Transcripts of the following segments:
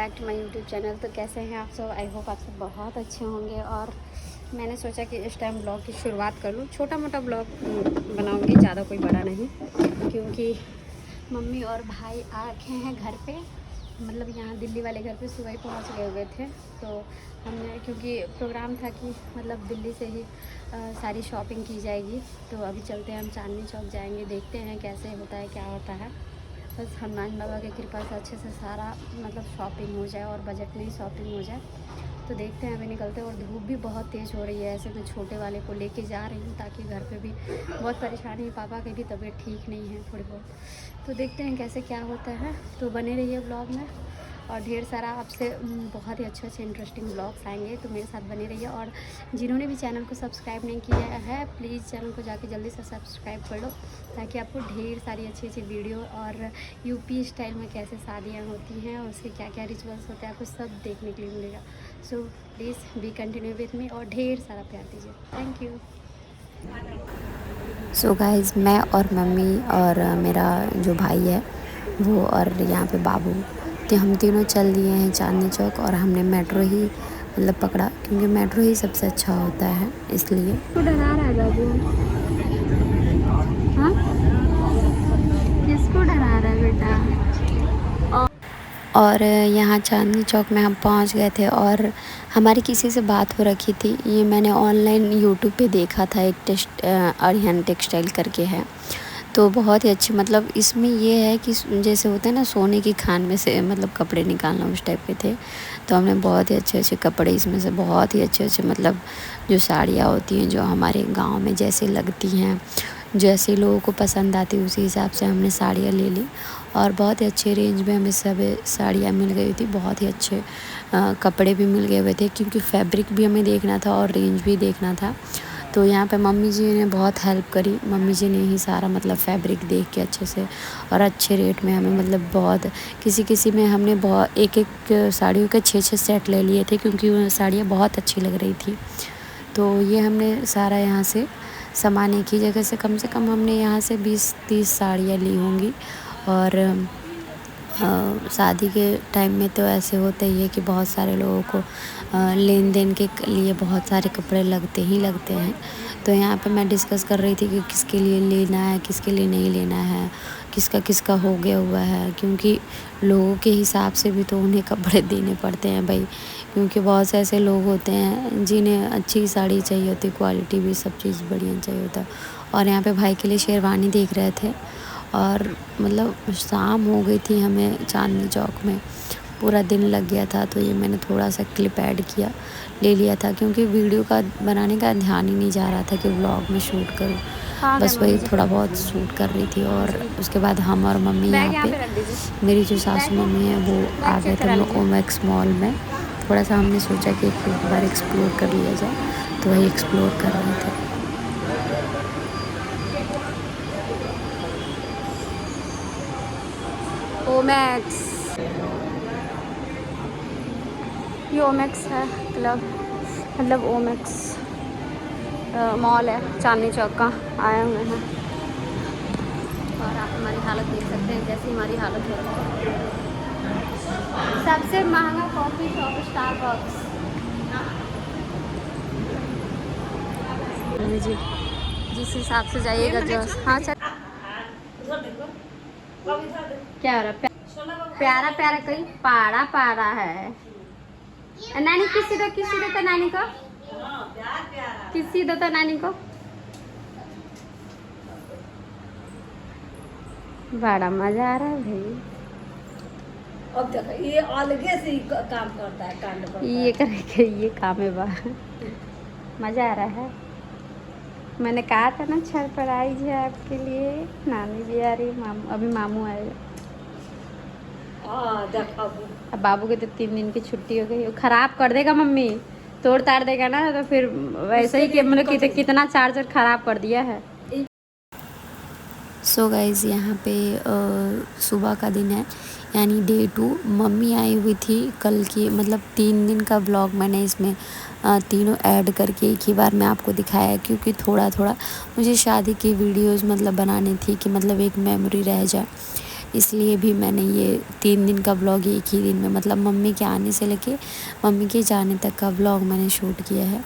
Back to my YouTube channel. तो कैसे हैं आप सब? आई होप आप सब बहुत अच्छे होंगे। और मैंने सोचा कि इस टाइम ब्लॉग की शुरुआत कर लूँ। छोटा मोटा ब्लॉग बनाऊंगी, ज़्यादा कोई बड़ा नहीं, क्योंकि मम्मी और भाई आ रखे हैं घर पे। मतलब यहाँ दिल्ली वाले घर पे सुबह ही पहुँच गए हुए थे। तो हमने, क्योंकि प्रोग्राम था कि मतलब दिल्ली से ही सारी शॉपिंग की जाएगी, तो अभी चलते हैं, हम चांदनी चौक जाएंगे, देखते हैं कैसे होता है, क्या होता है। बस हनुमान बाबा की कृपा से अच्छे से सारा मतलब शॉपिंग हो जाए और बजट में ही शॉपिंग हो जाए। तो देखते हैं, अभी निकलते हैं। और धूप भी बहुत तेज़ हो रही है, ऐसे मैं छोटे वाले को लेके जा रही हूँ ताकि घर पे भी बहुत परेशानी है। पापा की भी तबीयत ठीक नहीं है थोड़ी बहुत। तो देखते हैं कैसे क्या होता है। तो बने रहिए ब्लॉग में, और ढेर सारा आपसे बहुत ही अच्छे इंटरेस्टिंग ब्लॉग्स आएंगे, तो मेरे साथ बने रहिए। और जिन्होंने भी चैनल को सब्सक्राइब नहीं किया है, प्लीज़ चैनल को जाके जल्दी से सब्सक्राइब कर लो, ताकि आपको ढेर सारी अच्छी अच्छी वीडियो और यूपी स्टाइल में कैसे शादियाँ होती हैं और उसके क्या क्या रिचुअल्स होते हैं, आपको सब देखने के लिए मिलेगा। So please be continue with me और ढेर सारा प्यार दीजिए। Thank you. सो गाइज़, मैं और मम्मी और मेरा जो भाई है वो, और यहाँ पे बाबू, तो हम तीनों चल दिए हैं चांदनी चौक। और हमने मेट्रो ही मतलब पकड़ा, क्योंकि मेट्रो ही सबसे अच्छा होता है, इसलिए। तो डरा रहा है बाबू? हाँ, किसको डरा रहा है बेटा? और यहाँ चांदनी चौक में हम पहुँच गए थे, और हमारी किसी से बात हो रखी थी। ये मैंने ऑनलाइन यूट्यूब पे देखा था, एक अरिहन टेक्सटाइल करके है, तो बहुत ही अच्छी, मतलब इसमें ये है कि जैसे होते हैं ना सोने की खान में से मतलब कपड़े निकालना, उस टाइप के थे। तो हमने बहुत ही अच्छे अच्छे कपड़े इसमें से, बहुत ही अच्छे अच्छे मतलब जो साड़ियाँ होती हैं जो हमारे गांव में जैसे लगती हैं, जैसे लोगों को पसंद आती है, उसी हिसाब से हमने साड़ियाँ ले ली। और बहुत ही अच्छे रेंज में हमें सब साड़ियाँ मिल गई थी, बहुत ही अच्छे कपड़े भी मिल गए हुए थे, क्योंकि फैब्रिक भी हमें देखना था और रेंज भी देखना था। तो यहाँ पे मम्मी जी ने बहुत हेल्प करी। मम्मी जी ने ही सारा मतलब फैब्रिक देख के अच्छे से और अच्छे रेट में हमें, मतलब बहुत किसी किसी में हमने बहुत एक एक साड़ियों के 6-6 सेट ले लिए थे, क्योंकि वो साड़ियाँ बहुत अच्छी लग रही थी। तो ये हमने सारा यहाँ से सामान एक ही जगह से कम हमने यहाँ से 20-30 साड़ियाँ ली होंगी। और शादी के टाइम में तो ऐसे होता ही है कि बहुत सारे लोगों को लेन देन के लिए बहुत सारे कपड़े लगते ही लगते हैं। तो यहाँ पे मैं डिस्कस कर रही थी कि किसके लिए लेना है, किसके लिए नहीं लेना है, किसका किसका हो गया हुआ है, क्योंकि लोगों के हिसाब से भी तो उन्हें कपड़े देने पड़ते हैं भाई, क्योंकि बहुत से ऐसे लोग होते हैं जिन्हें अच्छी साड़ी चाहिए होती, क्वालिटी भी सब चीज़ बढ़िया चाहिए होता है। और यहाँ पे भाई के लिए शेरवानी देख रहे थे, और मतलब शाम हो गई थी, हमें चांदनी चौक में पूरा दिन लग गया था। तो ये मैंने थोड़ा सा क्लिप ऐड किया, ले लिया था, क्योंकि वीडियो का बनाने का ध्यान ही नहीं जा रहा था कि व्लॉग में शूट करूँ, बस वही थोड़ा बहुत शूट कर रही थी। और उसके बाद हम और मम्मी यहाँ पे, मेरी जो सासू मम्मी है वो आ गए थे हम लोग ओमैक्स मॉल में। थोड़ा सा हमने सोचा कि एक बार एक्सप्लोर कर लिया जाए, तो वही एक्सप्लोर कर रहे थे। ओमैक्स, ये ओमैक्स है क्लब, मतलब ओमैक्स मॉल है चांदनी चौक का, आए हुए हैं। और आप हमारी हालत देख सकते हैं, जैसी हमारी हालत हो रही है। सबसे महंगा कॉफ़ी शॉप स्टारबक्स जी, जिस हिसाब से जाइएगा जो। हाँ चल, क्या हो रहा है? प्यारा प्यारा कहीं पारा पारा है। नानी किसी दो तो नानी को, किसी दो तो नानी को। बड़ा मजा आ रहा है भाई। अब देखो ये अलगे से ही काम करता है, कांड करता ये करेंगे, ये काम है बा। मजा आ रहा है। मैंने कहा था ना सरप्राइज है आपके लिए। नानी भी आ रही, मामू अभी मामू आए। हाँ देखो अब बाबू की तो 3 दिन की छुट्टी हो गई, वो खराब कर देगा मम्मी, तोड़ ताड़ देगा ना, तो फिर वैसे ही कि मतलब कितना चार्जर खराब कर दिया है। सो गाइज़, यहाँ पे सुबह का दिन है, यानी डे 2। मम्मी आई हुई थी कल की, मतलब 3 दिन का ब्लॉग मैंने इसमें तीनों ऐड करके एक ही बार में आपको दिखाया, क्योंकि थोड़ा थोड़ा मुझे शादी की वीडियोस मतलब बनानी थी कि मतलब एक मेमोरी रह जाए। इसलिए भी मैंने ये 3 दिन का व्लॉग एक ही दिन में, मतलब मम्मी के आने से लेके मम्मी के जाने तक का व्लॉग मैंने शूट किया है।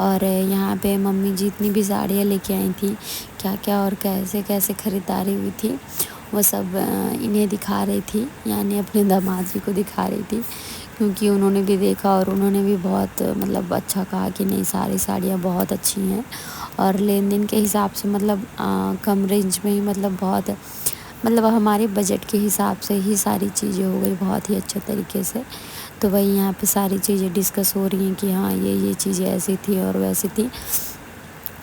और यहाँ पे मम्मी जितनी भी साड़ियाँ लेके आई थी, क्या क्या और कैसे कैसे ख़रीदारी हुई थी, वो सब इन्हें दिखा रही थी, यानी अपने दामाद जी को दिखा रही थी, क्योंकि उन्होंने भी देखा और उन्होंने भी बहुत मतलब अच्छा कहा कि नहीं सारी साड़ियाँ बहुत अच्छी हैं। और लेन देन के हिसाब से मतलब कम रेंज में ही, मतलब बहुत, मतलब हमारे बजट के हिसाब से ही सारी चीज़ें हो गई बहुत ही अच्छे तरीके से। तो वही यहाँ पे सारी चीज़ें डिस्कस हो रही हैं कि हाँ ये चीज़ें ऐसी थी और वैसी थी।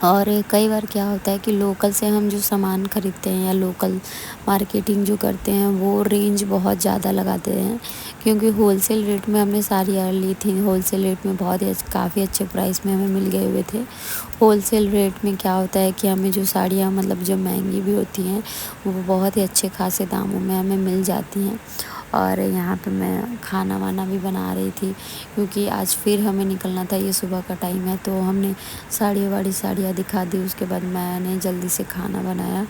और कई बार क्या होता है कि लोकल से हम जो सामान ख़रीदते हैं या लोकल मार्केटिंग जो करते हैं वो रेंज बहुत ज़्यादा लगाते हैं, क्योंकि होलसेल रेट में हमने साड़ियाँ ली थी। होलसेल रेट में बहुत ही काफ़ी अच्छे प्राइस में हमें मिल गए हुए थे। होलसेल रेट में क्या होता है कि हमें जो साड़ियाँ मतलब जो महंगी भी होती हैं वो बहुत ही अच्छे खासे दामों में हमें मिल जाती हैं। और यहाँ पे मैं खाना वाना भी बना रही थी, क्योंकि आज फिर हमें निकलना था, ये सुबह का टाइम है। तो हमने साड़ियाँ दिखा दी, उसके बाद मैंने जल्दी से खाना बनाया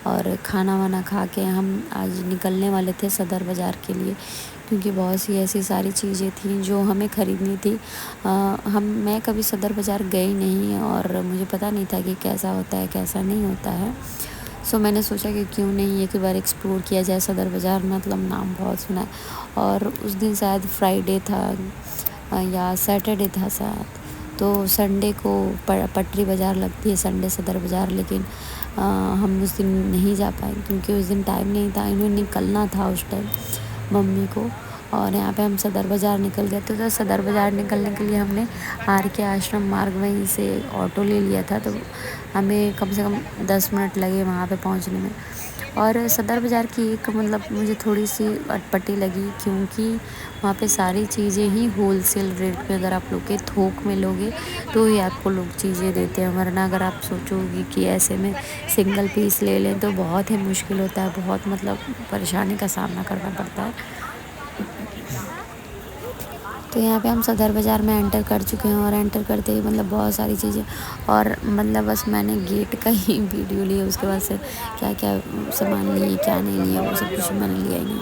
और खाना वाना खा के हम आज निकलने वाले थे सदर बाज़ार के लिए, क्योंकि बहुत सी ऐसी सारी चीज़ें थी जो हमें ख़रीदनी थी। मैं कभी सदर बाज़ार गई नहीं और मुझे पता नहीं था कि कैसा होता है कैसा नहीं होता है। सो मैंने सोचा कि क्यों नहीं एक बार एक्सप्लोर किया जाए सदर बाज़ार, मतलब नाम बहुत सुना है। और उस दिन शायद फ्राइडे था या सैटरडे था शायद, तो संडे को पटरी बाज़ार लगती है, संडे सदर बाज़ार। लेकिन हम उस दिन नहीं जा पाए, क्योंकि उस दिन टाइम नहीं था, इन्हें निकलना था उस टाइम मम्मी को। और यहाँ पे हम सदर बाज़ार निकल गए थे। तो सदर बाज़ार निकलने के लिए हमने आर के आश्रम मार्ग वहीं से ऑटो ले लिया था, तो हमें कम से कम 10 मिनट लगे वहाँ पे पहुँचने में। और सदर बाज़ार की एक मतलब मुझे थोड़ी सी अटपटी लगी, क्योंकि वहाँ पे सारी चीज़ें ही होलसेल रेट पे, अगर आप लोग के थोक में लोगे तो ही आपको लोग चीज़ें देते हैं, वरना अगर आप सोचोगे कि ऐसे में सिंगल पीस ले लें तो बहुत ही मुश्किल होता है, बहुत मतलब परेशानी का सामना करना पड़ता है। तो यहाँ पे हम सदर बाज़ार में एंटर कर चुके हैं और एंटर करते ही मतलब बहुत सारी चीज़ें, और मतलब बस मैंने गेट का ही वीडियो लिया, उसके बाद से क्या क्या सामान लिए क्या नहीं लिया वो सब कुछ मैंने लिया ही नहीं।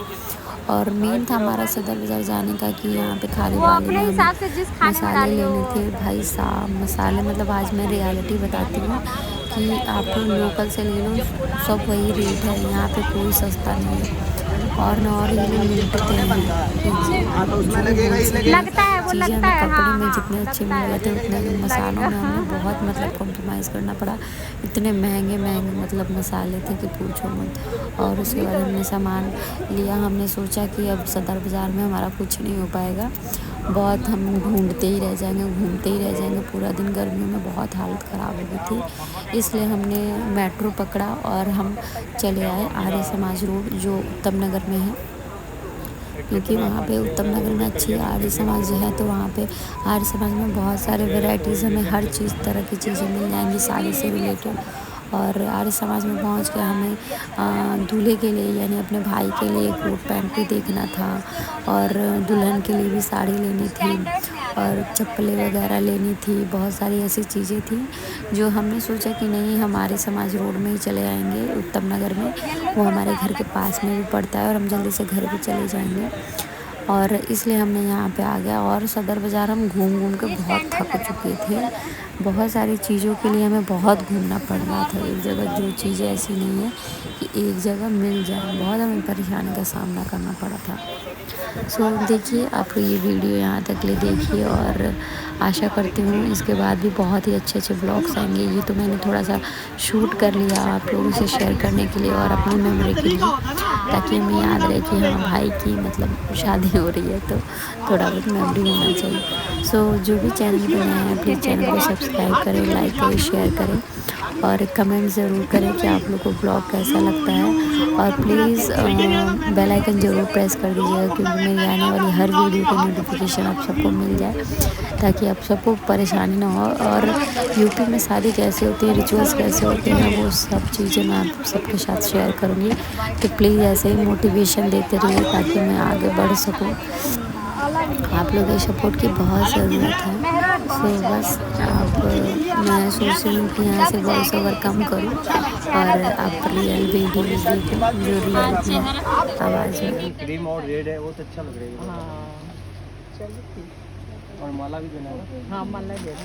और मेन था हमारा सदर बाज़ार जाने का कि यहाँ पे खारी वाली में हमें मसाले लेने थे। भाई साहब मसाले, मतलब आज मैं रियलिटी बताती हूँ कि आप लोकल से ले लो सब वही रेट है, यहाँ पे कोई सस्ता नहीं है। और न और ये लोग लूटते हैं लगता है वो, चीज़ें लगता हमें है। कपड़े हाँ में हाँ, जितने अच्छे मिल रहे थे उतने मसालों में हमें बहुत मतलब कॉम्प्रोमाइज़ करना पड़ा। इतने महंगे महंगे मतलब मसाले थे कि पूछो मत। और उसके बाद हमने सामान लिया, हमने सोचा कि अब सदर बाज़ार में हमारा कुछ नहीं हो पाएगा, बहुत हम ढूंढते ही रह जाएंगे, घूमते ही रह जाएंगे पूरा दिन। गर्मियों में बहुत हालत ख़राब हो गई थी, इसलिए हमने मेट्रो पकड़ा और हम चले आए आर्य समाज रोड जो उत्तम नगर में है, क्योंकि वहाँ पे उत्तम नगर में अच्छी आर्य समाज है। तो वहाँ पे आर्य समाज में बहुत सारे वैरायटीज़, हमें हर चीज़ तरह की चीज़ें मिल जाएंगी साड़ी से रिलेटेड। और आर्य समाज में पहुँच के हमें दूल्हे के लिए यानी अपने भाई के लिए कोट पैंट भी देखना था, और दुल्हन के लिए भी साड़ी लेनी थी, और चप्पलें वगैरह लेनी थी। बहुत सारी ऐसी चीज़ें थी जो हमने सोचा कि नहीं हमारे समाज रोड में ही चले आएंगे उत्तम नगर में, वो हमारे घर के पास में भी पड़ता है और हम जल्दी से घर भी चले जाएंगे। और इसलिए हमने यहाँ पे आ गया। और सदर बाज़ार हम घूम घूम के बहुत थक चुके थे, बहुत सारी चीज़ों के लिए हमें बहुत घूमना पड़ रहा था। एक जगह जो चीज़ें ऐसी नहीं है कि एक जगह मिल जाए, बहुत हमें परेशानी का सामना करना पड़ा था। सो देखिए आप ये वीडियो यहाँ तक ले देखिए, और आशा करती हूँ इसके बाद भी बहुत ही अच्छे अच्छे ब्लॉग्स आएंगे। ये तो मैंने थोड़ा सा शूट कर लिया आप लोगों से शेयर करने के लिए और अपनी मेमोरी के लिए, ताकि हमें याद रहे कि हाँ भाई की मतलब शादी हो रही है, तो थोड़ा बहुत मेमोरी होना चाहिए। सो जो भी चैनल पे नए हैं प्लीज़ चैनल को सब्सक्राइब करें, लाइक करें, शेयर करें और कमेंट ज़रूर करें कि आप लोग को ब्लॉग कैसा लगता है। और प्लीज़ बेल आइकन ज़रूर प्रेस कर दीजिएगा, क्योंकि मेरी आने वाली हर वीडियो की नोटिफिकेशन आप सबको मिल जाए, ताकि आप सबको परेशानी ना हो। और यूपी में शादी कैसे होती है, रिचुअल्स कैसे होते हैं, वो सब चीज़ें मैं आप सबके साथ शेयर करूँगी। तो प्लीज़ ऐसे ही मोटिवेशन देते रहिए ताकि मैं आगे बढ़ सकूँ। आप लोगों के सपोर्ट की बहुत ज़रूरत है। सो बस अब मैं सोच रही हूँ कि यहाँ से वॉइस ओवर कम करूँ और आप रियल वीडियोज़ देखें जो रियल में आवाज़ में। क्रीम और रेड है वो तो अच्छा लग रहा है। हाँ चलो ठीक। और माला भी देना है। हाँ माला देना।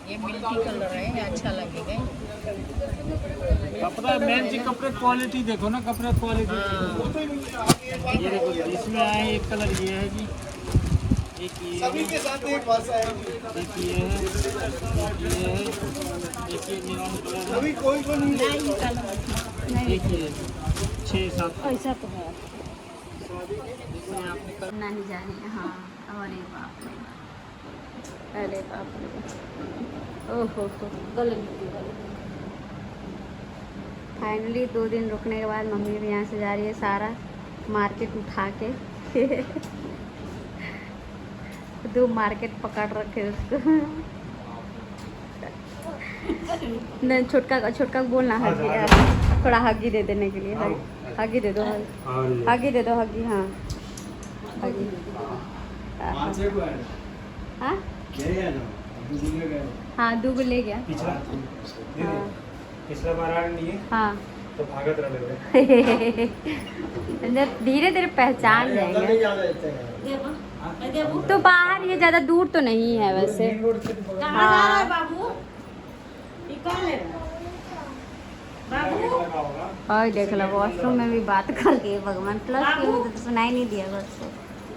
ये मिल्की कलर है, ये अच्छा लगेगा। कपड़ा मेन जी, कपड़े क्वालिटी देखो ना, कपड़े क्वालिटी। ये देखो इसमें आए एक कलर ये है जी, एक ये सभी के साथ एक भाषा है, एक ये है, एक ये है, एक ये निरान कलर अभी कोई को नहीं, एक ये 6-7 ऐसा तो है नहीं जाने। हाँ अरे बाप रे, अरे बाप रे, ओहो गले फाइनली 2 दिन रुकने के बाद मम्मी भी यहाँ से जा रही है सारा मार्केट उठा के। 2 मार्केट पकड़ रखे उसको। नहीं छोटका को बोलना हगी, थोड़ा हगी दे देने के लिए। हगी दे दो, हगी दे दो, हगी। हाँ हगी। हाँ हाँ 2 ले गया। पिछला बार नहीं है हाँ तो भागत रहे। धीरे धीरे पहचान जाएंगे। तो बाहर ये ज़्यादा दूर तो नहीं है वैसे। हाँ और देख लो वॉशरूम में भी बात करके भगवान प्लस के मुझे तो सुनाई नहीं दिया बस।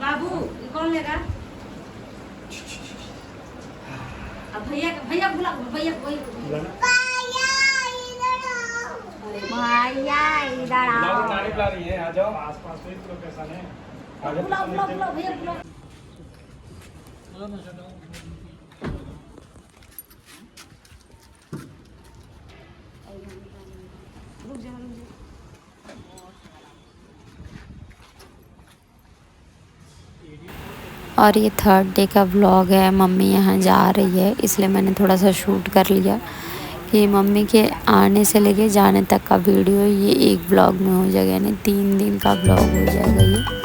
बाबू कौन लेगा? भैया भैया बुला, भैया भैया इधर आओ। बुला रही है, आ जाओ आसपास कोई लोकेशन है। बुला बुला बुला भैया बुला। और ये 3rd डे का व्लॉग है। मम्मी यहाँ जा रही है इसलिए मैंने थोड़ा सा शूट कर लिया कि मम्मी के आने से लेके जाने तक का वीडियो ये एक व्लॉग में हो जाएगा, यानी 3 दिन का व्लॉग हो जाएगा ये।